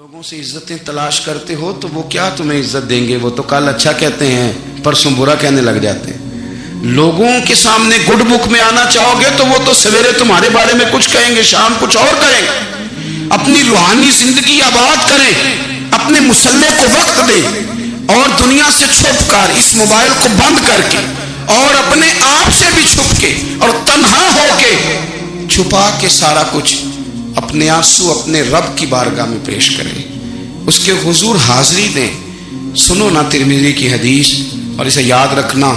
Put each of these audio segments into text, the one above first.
لوگوں سے عزتیں تلاش کرتے ہو تو وہ کیا تمہیں عزت دیں گے؟ وہ تو کل اچھا کہتے ہیں پرسوں برا کہنے لگ جاتے ہیں۔ لوگوں کے سامنے گڈ بک میں آنا چاہو گے تو وہ تو سویرے تمہارے بارے میں کچھ کہیں گے، شام کچھ اور کہیں گے۔ اپنی روحانی زندگی آباد کریں، اپنے مسلح کو وقت دیں اور دنیا سے چھپ کر اس موبائل کو بند کر کے اور اپنے آپ سے بھی چھپ کے اور تنہا ہو کے چھپا کے سارا کچھ اپنے آنسو اپنے رب کی بارگاہ میں پیش کریں، اس کے حضور حاضری دیں۔ سنو نا ترمذی کی حدیث اور اسے یاد رکھنا،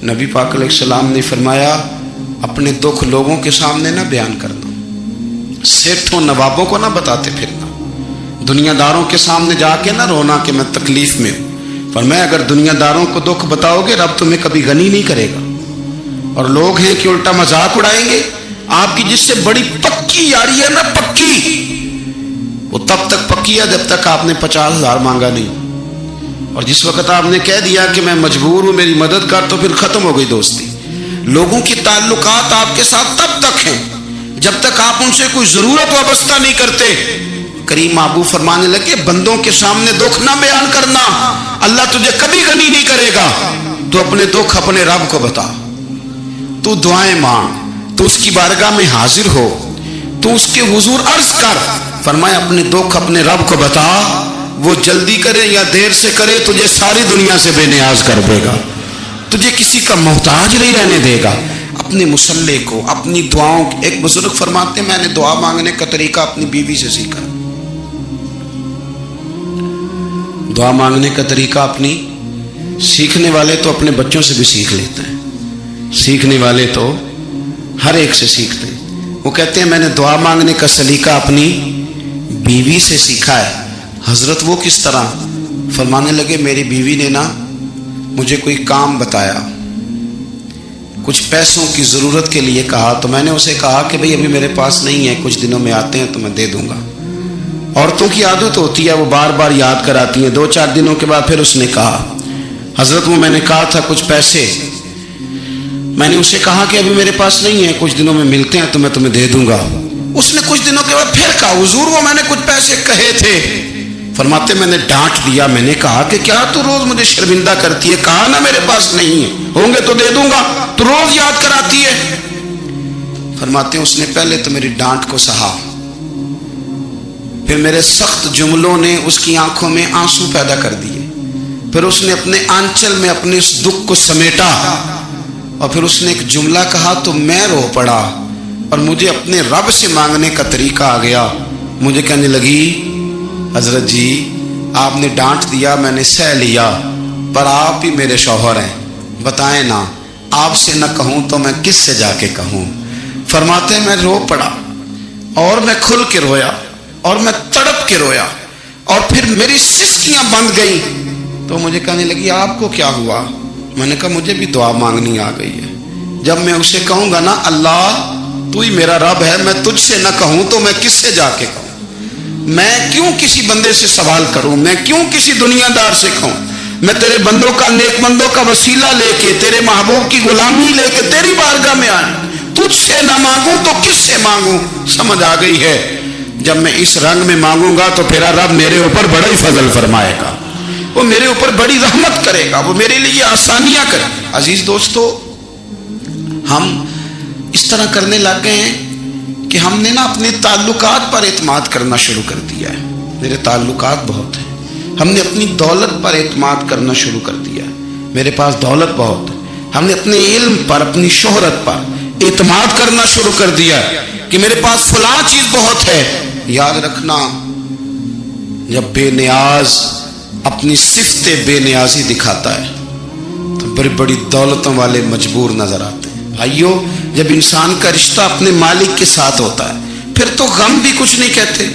نبی پاک علیہ السلام نے فرمایا اپنے دکھ لوگوں کے سامنے نہ بیان کرنا، سیٹھوں نوابوں کو نہ بتاتے پھرنا، دنیا داروں کے سامنے جا کے نہ رونا کہ میں تکلیف میں ہوں۔ فرمایا اگر دنیا داروں کو دکھ بتاؤ گے رب تمہیں کبھی غنی نہیں کرے گا۔ اور لوگ ہیں کہ الٹا مذاق اڑائیں گے، آپ کی جس سے بڑی پکی یاری ہے نا، پکی، وہ تب تک پکی ہے جب تک آپ نے 50,000 مانگا نہیں، اور جس وقت آپ نے کہہ دیا کہ میں مجبور ہوں میری مدد کر تو پھر ختم ہو گئی دوستی۔ لوگوں کی تعلقات آپ کے ساتھ تب تک ہیں جب تک آپ ان سے کوئی ضرورت وابستہ نہیں کرتے۔ کریم محبوب فرمانے لگے بندوں کے سامنے دکھ نہ بیان کرنا، اللہ تجھے کبھی غنی نہیں کرے گا۔ تو اپنے دکھ اپنے رب کو بتا، تو دعائیں مانگ، تو اس کی بارگاہ میں حاضر ہو، تو اس کے حضور عرض کر۔ فرمایا اپنے دکھ اپنے رب کو بتا، وہ جلدی کرے یا دیر سے کرے تجھے ساری دنیا سے بے نیاز کر دے گا، تجھے کسی کا محتاج نہیں رہنے دے گا۔ اپنے مسلح کو اپنی دعاؤں، ایک بزرگ فرماتے ہیں میں نے دعا مانگنے کا طریقہ اپنی بیوی سے سیکھا، دعا مانگنے کا طریقہ اپنی، سیکھنے والے تو اپنے بچوں سے بھی سیکھ لیتے ہیں، سیکھنے والے تو ہر ایک سے سیکھتے ہیں۔ وہ کہتے ہیں میں نے دعا مانگنے کا سلیقہ اپنی بیوی سے سیکھا ہے۔ حضرت وہ کس طرح؟ فرمانے لگے میری بیوی نے نا مجھے کوئی کام بتایا، کچھ پیسوں کی ضرورت کے لیے کہا، تو میں نے اسے کہا کہ بھئی ابھی میرے پاس نہیں ہے، کچھ دنوں میں آتے ہیں تو میں دے دوں گا۔ عورتوں کی عادت ہوتی ہے وہ بار بار یاد کراتی ہیں، 2-4 دنوں کے بعد پھر اس نے کہا حضرت وہ میں نے کہا تھا کچھ پیسے، میں نے اسے کہا کہ ابھی میرے پاس نہیں ہے، کچھ دنوں میں ملتے ہیں تو میں تمہیں دے دوں گا۔ اس نے کچھ دنوں کے بعد پھر کہا حضور وہ میں نے کچھ پیسے کہے تھے۔ فرماتے میں نے ڈانٹ دیا، میں نے کہا کہ کیا تو روز مجھے شرمندہ کرتی ہے، کہا نا میرے پاس نہیں ہے، ہوں گے تو دے دوں گا، تو روز یاد کراتی ہے۔ فرماتے ہیں اس نے پہلے تو میری ڈانٹ کو سہا، پھر میرے سخت جملوں نے اس کی آنکھوں میں آنسو پیدا کر دیے، پھر اس نے اپنے آنچل میں اپنے اس دکھ کو سمیٹا، اور پھر اس نے ایک جملہ کہا تو میں رو پڑا، اور مجھے اپنے رب سے مانگنے کا طریقہ آ گیا۔ مجھے کہنے لگی حضرت جی آپ نے ڈانٹ دیا میں نے سہ لیا، پر آپ ہی میرے شوہر ہیں، بتائیں نا آپ سے نہ کہوں تو میں کس سے جا کے کہوں۔ فرماتے ہیں میں رو پڑا اور میں کھل کے رویا اور میں تڑپ کے رویا، اور پھر میری سسکیاں بند گئیں، تو مجھے کہنے لگی آپ کو کیا ہوا؟ میں نے کہا مجھے بھی دعا مانگنی آ گئی ہے، جب میں اسے کہوں گا نا اللہ تو ہی میرا رب ہے، میں تجھ سے نہ کہوں تو میں کس سے جا کے کہوں؟ میں کیوں کسی بندے سے سوال کروں؟ میں کیوں کسی دنیا دار سے کہوں؟ میں تیرے بندوں کا، نیک بندوں کا وسیلہ لے کے، تیرے محبوب کی غلامی لے کے تیری بارگاہ میں آیا، تجھ سے نہ مانگوں تو کس سے مانگوں؟ سمجھ آ گئی ہے، جب میں اس رنگ میں مانگوں گا تو پھر رب میرے اوپر بڑا ہی فضل فرمائے گا، وہ میرے اوپر بڑی رحمت کرے گا، وہ میرے لیے آسانیاں کرے گا۔ عزیز دوستو ہم اس طرح کرنے لگ گئے ہیں کہ ہم نے نا اپنے تعلقات پر اعتماد کرنا شروع کر دیا ہے۔ میرے تعلقات بہت ہیں، ہم نے اپنی دولت پر اعتماد کرنا شروع کر دیا ہے، میرے پاس دولت بہت ہے، ہم نے اپنے علم پر اپنی شہرت پر اعتماد کرنا شروع کر دیا ہے کہ میرے پاس فلاں چیز بہت ہے۔ یاد رکھنا جب بے نیاز اپنی صفت بے نیازی دکھاتا ہے تو بڑی بڑی دولتوں والے مجبور نظر آتے ہیں۔ بھائیو جب انسان کا رشتہ اپنے مالک کے ساتھ ہوتا ہے پھر تو غم بھی کچھ نہیں کہتے،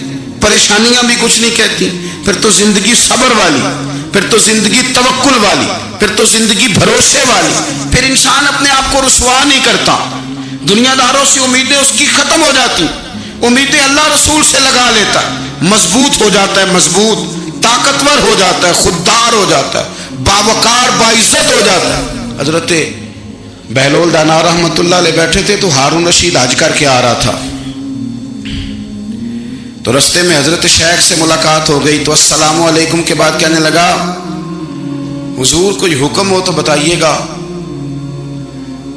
پریشانیاں بھی کچھ نہیں کہتی، پھر تو زندگی صبر والی، پھر تو زندگی توکل والی، پھر تو زندگی بھروسے والی، پھر انسان اپنے آپ کو رسوا نہیں کرتا، دنیا داروں سے امیدیں اس کی ختم ہو جاتی، امیدیں اللہ رسول سے لگا لیتا ہے، مضبوط ہو جاتا ہے، مضبوط طاقتور ہو جاتا ہے، خوددار ہو جاتا ہے، باوقار باعزت ہو جاتا ہے۔ حضرت بہلول دانا رحمت اللہ علیہ بیٹھے تھے تو ہارون رشید حج کر کے آ رہا تھا، تو رستے میں حضرت شیخ سے ملاقات ہو گئی تو السلام علیکم کے بعد کہنے لگا حضور کوئی حکم ہو تو بتائیے گا.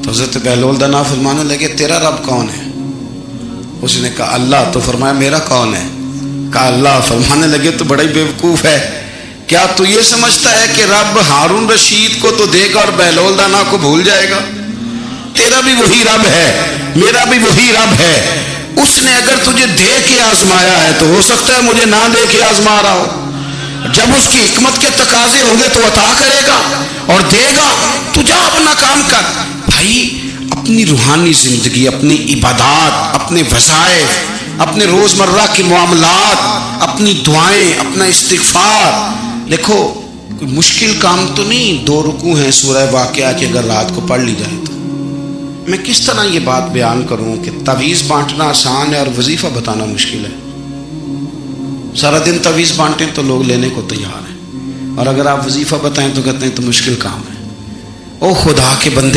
تو حضرت بہلول دانا فرمانے لگے تیرا رب کون ہے؟ اس نے کہا اللہ. تو فرمایا میرا کون ہے؟ کہا اللہ. فرمانے لگے تو بڑا ہی بیوقوف ہے، کیا تو یہ سمجھتا ہے کہ رب ہارون رشید کو تو دے گا اور بہلول دانا کو بھول جائے گا؟ تیرا بھی وہی رب ہے، میرا بھی وہی رب ہے. اس نے اگر تجھے دے کے آزمایا ہے تو ہو سکتا ہے مجھے نہ دے کے آزما رہا ہو. جب اس کی حکمت کے تقاضے ہوں گے تو عطا کرے گا اور دے گا. تو جا اپنا کام کر. بھائی اپنی روحانی زندگی، اپنی عبادات، اپنے وظائف، اپنے روزمرہ کے معاملات، اپنی دعائیں، اپنا استغفار. دیکھو کوئی مشکل کام تو نہیں، 2 رکوع ہیں سورہ واقعہ کی، اگر رات کو پڑھ لی جائے تو. میں کس طرح یہ بات بیان کروں کہ تعویذ بانٹنا آسان ہے اور وظیفہ بتانا مشکل ہے. سارا دن تعویذ بانٹیں تو لوگ لینے کو تیار ہیں، اور اگر آپ وظیفہ بتائیں تو کہتے ہیں تو مشکل کام ہے. او خدا کے بندے،